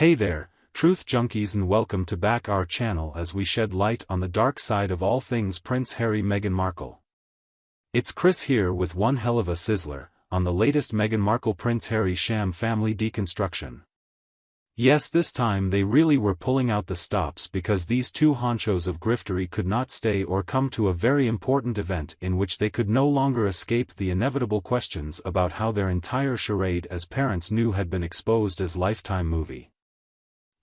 Hey there, truth junkies, and welcome to back our channel as we shed light on the dark side of all things Prince Harry Meghan Markle. It's Chris here with one hell of a sizzler, on the latest Meghan Markle Prince Harry sham family deconstruction. Yes, this time they really were pulling out the stops because these two honchos of griftery could not stay or come to a very important event in which they could no longer escape the inevitable questions about how their entire charade as parents knew had been exposed as Lifetime movie.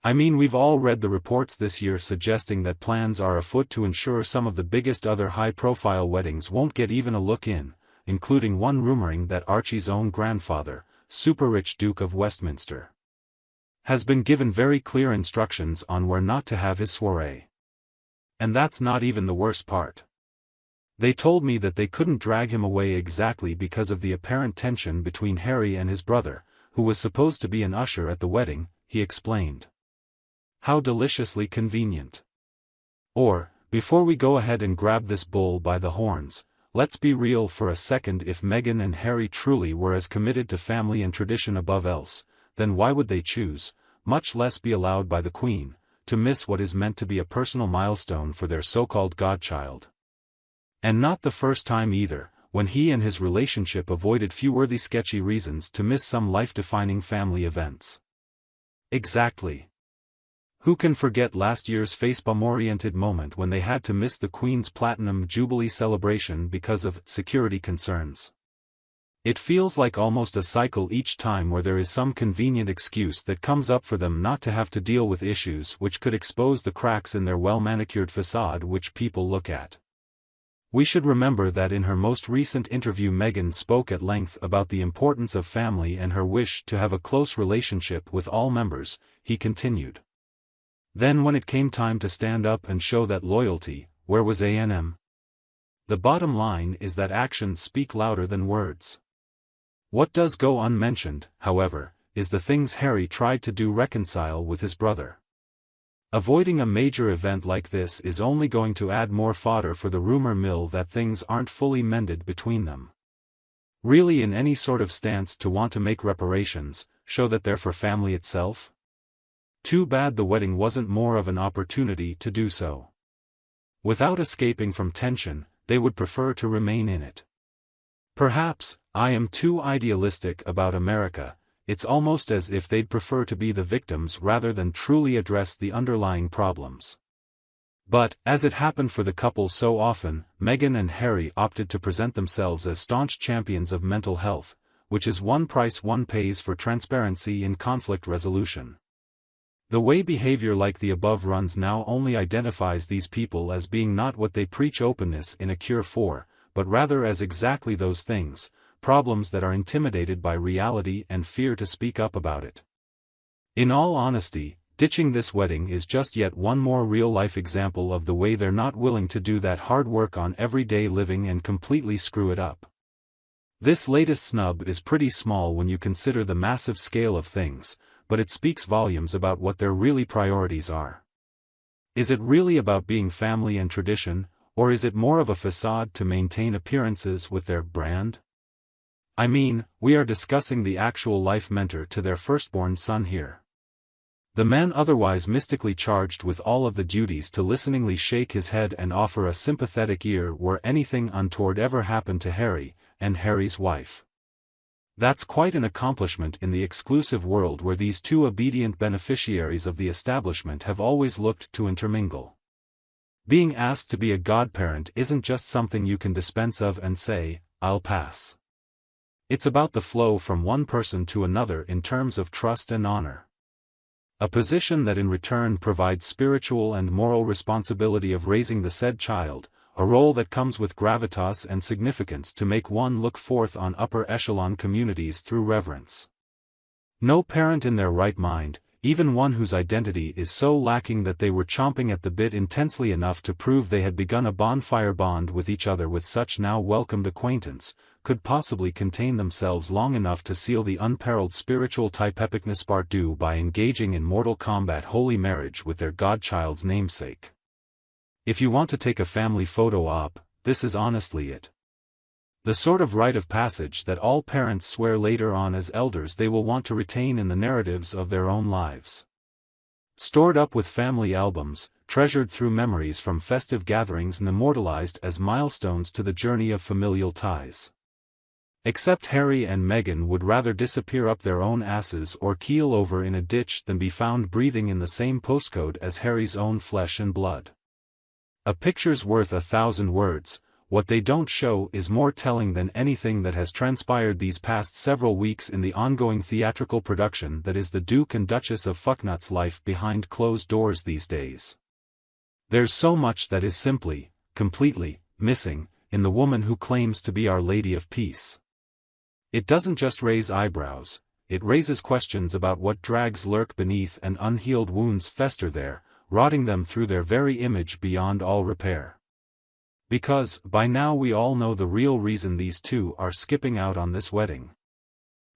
I mean, we've all read the reports this year suggesting that plans are afoot to ensure some of the biggest other high-profile weddings won't get even a look in, including one rumoring that Archie's own grandfather, super-rich Duke of Westminster, has been given very clear instructions on where not to have his soiree. And that's not even the worst part. They told me that they couldn't drag him away exactly because of the apparent tension between Harry and his brother, who was supposed to be an usher at the wedding, he explained. How deliciously convenient. Or, before we go ahead and grab this bull by the horns, let's be real for a second. If Meghan and Harry truly were as committed to family and tradition above else, then why would they choose, much less be allowed by the Queen, to miss what is meant to be a personal milestone for their so-called godchild? And not the first time either, when he and his relationship avoided few worthy sketchy reasons to miss some life-defining family events. Exactly. Who can forget last year's facepalm-oriented moment when they had to miss the Queen's Platinum Jubilee celebration because of security concerns? It feels like almost a cycle each time where there is some convenient excuse that comes up for them not to have to deal with issues which could expose the cracks in their well-manicured facade which people look at. We should remember that in her most recent interview Meghan spoke at length about the importance of family and her wish to have a close relationship with all members, he continued. Then when it came time to stand up and show that loyalty, where was A&M? The bottom line is that actions speak louder than words. What does go unmentioned, however, is the things Harry tried to do reconcile with his brother. Avoiding a major event like this is only going to add more fodder for the rumor mill that things aren't fully mended between them. Really, in any sort of stance to want to make reparations, show that they're for family itself? Too bad the wedding wasn't more of an opportunity to do so. Without escaping from tension, they would prefer to remain in it. Perhaps, I am too idealistic about America. It's almost as if they'd prefer to be the victims rather than truly address the underlying problems. But, as it happened for the couple so often, Meghan and Harry opted to present themselves as staunch champions of mental health, which is one price one pays for transparency in conflict resolution. The way behavior like the above runs now only identifies these people as being not what they preach openness in a cure for, but rather as exactly those things, problems that are intimidated by reality and fear to speak up about it. In all honesty, ditching this wedding is just yet one more real-life example of the way they're not willing to do that hard work on everyday living and completely screw it up. This latest snub is pretty small when you consider the massive scale of things, but it speaks volumes about what their really priorities are. Is it really about being family and tradition, or is it more of a facade to maintain appearances with their brand? I mean, we are discussing the actual life mentor to their firstborn son here. The man otherwise mystically charged with all of the duties to listeningly shake his head and offer a sympathetic ear were anything untoward ever happened to Harry, and Harry's wife. That's quite an accomplishment in the exclusive world where these two obedient beneficiaries of the establishment have always looked to intermingle. Being asked to be a godparent isn't just something you can dispense of and say, "I'll pass." It's about the flow from one person to another in terms of trust and honor. A position that in return provides spiritual and moral responsibility of raising the said child, a role that comes with gravitas and significance to make one look forth on upper echelon communities through reverence. No parent in their right mind, even one whose identity is so lacking that they were chomping at the bit intensely enough to prove they had begun a bonfire bond with each other with such now welcomed acquaintance, could possibly contain themselves long enough to seal the unparalleled spiritual type epicness part due by engaging in mortal combat holy marriage with their godchild's namesake. If you want to take a family photo op, this is honestly it. The sort of rite of passage that all parents swear later on as elders they will want to retain in the narratives of their own lives. stored up with family albums, treasured through memories from festive gatherings and immortalized as milestones to the journey of familial ties. Except Harry and Meghan would rather disappear up their own asses or keel over in a ditch than be found breathing in the same postcode as Harry's own flesh and blood. A picture's worth 1,000 words. What they don't show is more telling than anything that has transpired these past several weeks in the ongoing theatrical production that is the Duke and Duchess of Fucknut's life behind closed doors these days. There's so much that is simply, completely, missing, in the woman who claims to be Our Lady of Peace. It doesn't just raise eyebrows, it raises questions about what drags lurk beneath and unhealed wounds fester there, rotting them through their very image beyond all repair. Because, by now we all know the real reason these two are skipping out on this wedding.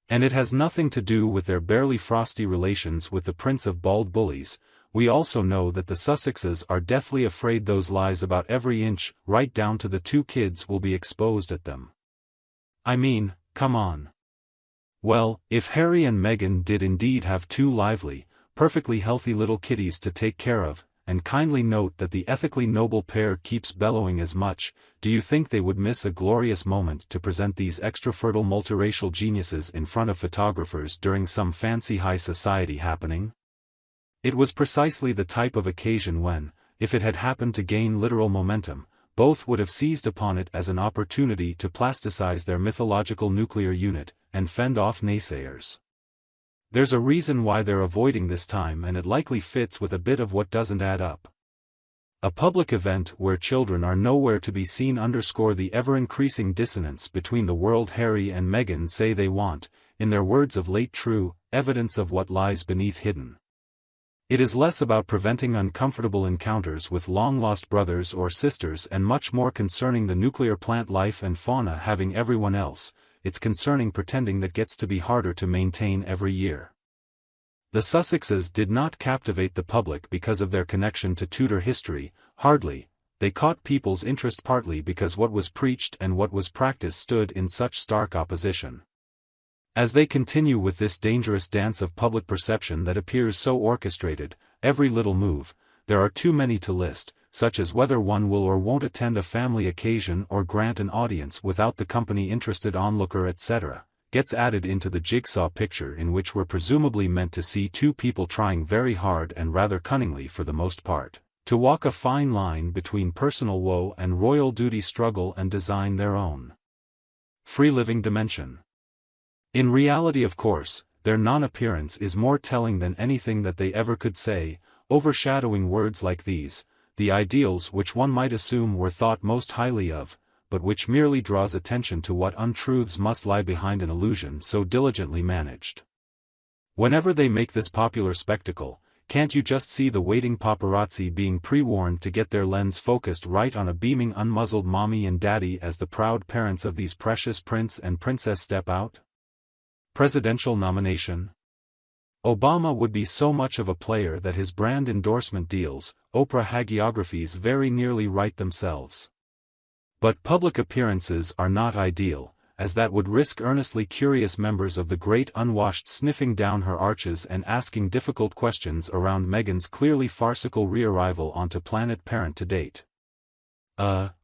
And it has nothing to do with their barely frosty relations with the Prince of Bald Bullies. We also know that the Sussexes are deathly afraid those lies about every inch, right down to the two kids, will be exposed at them. I mean, come on. Well, if Harry and Meghan did indeed have two lively, perfectly healthy little kitties to take care of, and kindly note that the ethically noble pair keeps bellowing as much, do you think they would miss a glorious moment to present these extra-fertile multiracial geniuses in front of photographers during some fancy high society happening? It was precisely the type of occasion when, if it had happened to gain literal momentum, both would have seized upon it as an opportunity to plasticize their mythological nuclear unit, and fend off naysayers. There's a reason why they're avoiding this time, and it likely fits with a bit of what doesn't add up. A public event where children are nowhere to be seen underscore the ever-increasing dissonance between the world Harry and Meghan say they want, in their words of late, true evidence of what lies beneath hidden. It is less about preventing uncomfortable encounters with long-lost brothers or sisters and much more concerning the nuclear plant life and fauna having everyone else. It's concerning pretending that gets to be harder to maintain every year. The Sussexes did not captivate the public because of their connection to Tudor history, hardly. They caught people's interest partly because what was preached and what was practiced stood in such stark opposition. As they continue with this dangerous dance of public perception that appears so orchestrated, every little move, there are too many to list, such as whether one will or won't attend a family occasion or grant an audience without the company interested onlooker, etc., gets added into the jigsaw picture in which we're presumably meant to see two people trying very hard and rather cunningly for the most part, to walk a fine line between personal woe and royal duty struggle and design their own free-living dimension. In reality, of course, their non-appearance is more telling than anything that they ever could say, overshadowing words like these, the ideals which one might assume were thought most highly of, but which merely draws attention to what untruths must lie behind an illusion so diligently managed. Whenever they make this popular spectacle, can't you just see the waiting paparazzi being pre-warned to get their lens focused right on a beaming unmuzzled mommy and daddy as the proud parents of these precious prince and princess step out? Presidential nomination? Obama would be so much of a player that his brand endorsement deals, Oprah hagiographies, very nearly write themselves. But public appearances are not ideal, as that would risk earnestly curious members of the great unwashed sniffing down her arches and asking difficult questions around Meghan's clearly farcical re-arrival onto Planet Parent to date.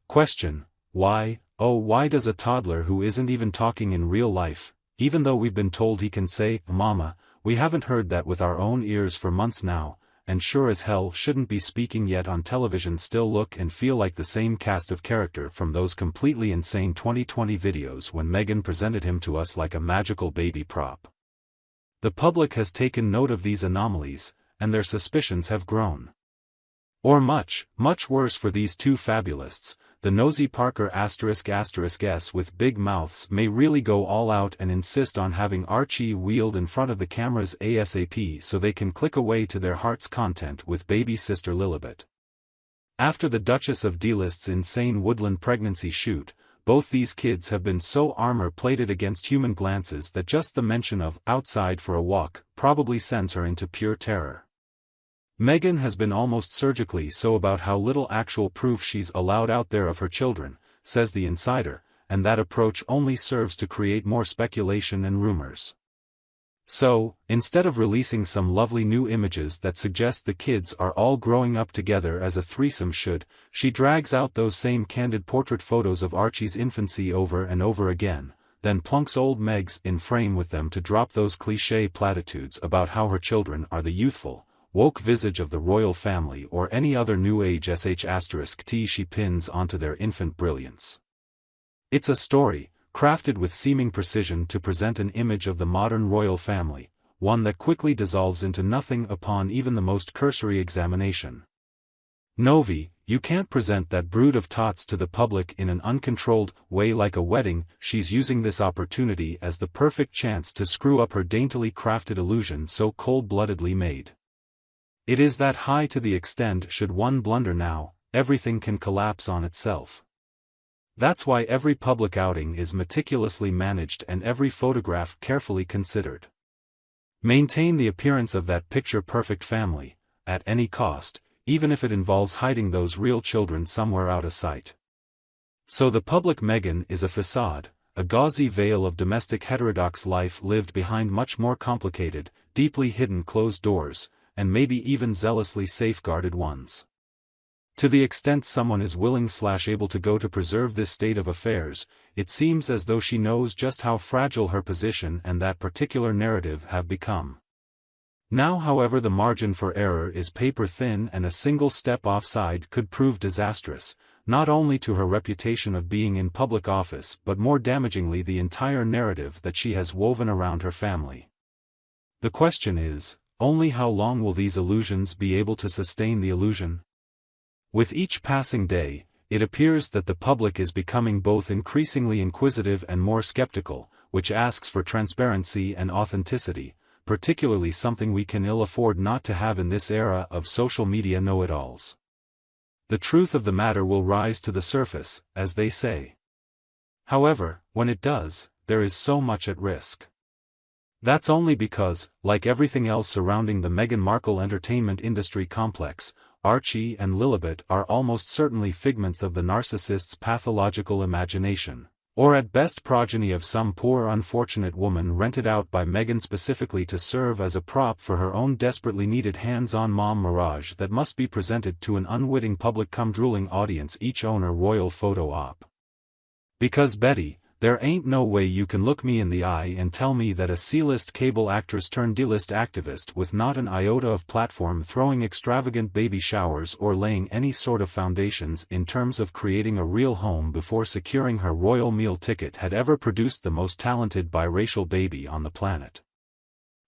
Question, why, oh why does a toddler who isn't even talking in real life, even though we've been told he can say, Mama, we haven't heard that with our own ears for months now, and sure as hell shouldn't be speaking yet on television, still look and feel like the same cast of character from those completely insane 2020 videos when Meghan presented him to us like a magical baby prop? The public has taken note of these anomalies, and their suspicions have grown. Or much, much worse for these two fabulists, the nosy Parker ***s with big mouths may really go all out and insist on having Archie wheeled in front of the cameras ASAP so they can click away to their heart's content with baby sister Lilibet. After the Duchess of D-List's insane woodland pregnancy shoot, both these kids have been so armor-plated against human glances that just the mention of outside for a walk probably sends her into pure terror. Meghan has been almost surgically so about how little actual proof she's allowed out there of her children, says the insider, and that approach only serves to create more speculation and rumors. So, instead of releasing some lovely new images that suggest the kids are all growing up together as a threesome should, she drags out those same candid portrait photos of Archie's infancy over and over again, then plunks old Megs in frame with them to drop those cliché platitudes about how her children are the youthful, woke visage of the royal family or any other new age **T she pins onto their infant brilliance. It's a story, crafted with seeming precision to present an image of the modern royal family, one that quickly dissolves into nothing upon even the most cursory examination. Novi, you can't present that brood of tots to the public in an uncontrolled way like a wedding. She's using this opportunity as the perfect chance to screw up her daintily crafted illusion so cold-bloodedly made. It is that high to the extent should one blunder now, everything can collapse on itself. That's why every public outing is meticulously managed and every photograph carefully considered. Maintain the appearance of that picture-perfect family, at any cost, even if it involves hiding those real children somewhere out of sight. So the public Meghan is a facade, a gauzy veil of domestic heterodox life lived behind much more complicated, deeply hidden closed doors, and maybe even zealously safeguarded ones. To the extent someone is willing/able to go to preserve this state of affairs, it seems as though she knows just how fragile her position and that particular narrative have become. Now however the margin for error is paper thin and a single step offside could prove disastrous, not only to her reputation of being in public office but more damagingly the entire narrative that she has woven around her family. The question is, only how long will these illusions be able to sustain the illusion? With each passing day, it appears that the public is becoming both increasingly inquisitive and more skeptical, which asks for transparency and authenticity, particularly something we can ill afford not to have in this era of social media know-it-alls. The truth of the matter will rise to the surface, as they say. However, when it does, there is so much at risk. That's only because, like everything else surrounding the Meghan Markle entertainment industry complex, Archie and Lilibet are almost certainly figments of the narcissist's pathological imagination, or at best progeny of some poor unfortunate woman rented out by Meghan specifically to serve as a prop for her own desperately needed hands-on mom mirage that must be presented to an unwitting public drooling audience each owner royal photo op. Because Betty, there ain't no way you can look me in the eye and tell me that a C-list cable actress turned D-list activist with not an iota of platform throwing extravagant baby showers or laying any sort of foundations in terms of creating a real home before securing her royal meal ticket had ever produced the most talented biracial baby on the planet.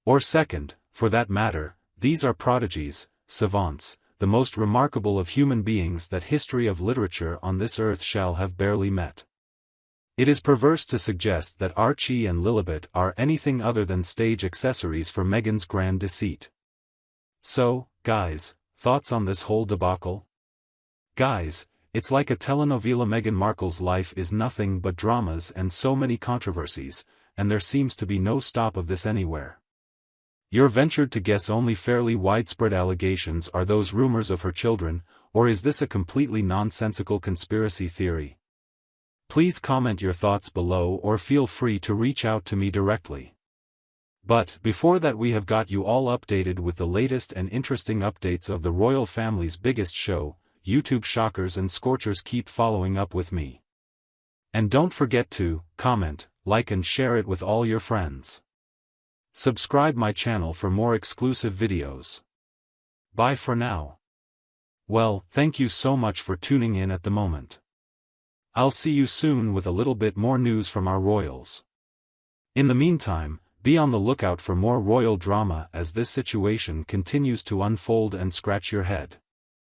Or second, for that matter, these are prodigies, savants, the most remarkable of human beings that history of literature on this earth shall have barely met. It is perverse to suggest that Archie and Lilibet are anything other than stage accessories for Meghan's grand deceit. So, guys, thoughts on this whole debacle? Guys, it's like a telenovela. Meghan Markle's life is nothing but dramas and so many controversies, and there seems to be no stop of this anywhere. You're ventured to guess only fairly widespread allegations are those rumors of her children, or is this a completely nonsensical conspiracy theory? Please comment your thoughts below or feel free to reach out to me directly. But before that, we have got you all updated with the latest and interesting updates of the royal family's biggest show. YouTube shockers and scorchers, keep following up with me. And don't forget to comment, like and share it with all your friends. Subscribe my channel for more exclusive videos. Bye for now. Well, thank you so much for tuning in at the moment. I'll see you soon with a little bit more news from our royals. In the meantime, be on the lookout for more royal drama as this situation continues to unfold and scratch your head.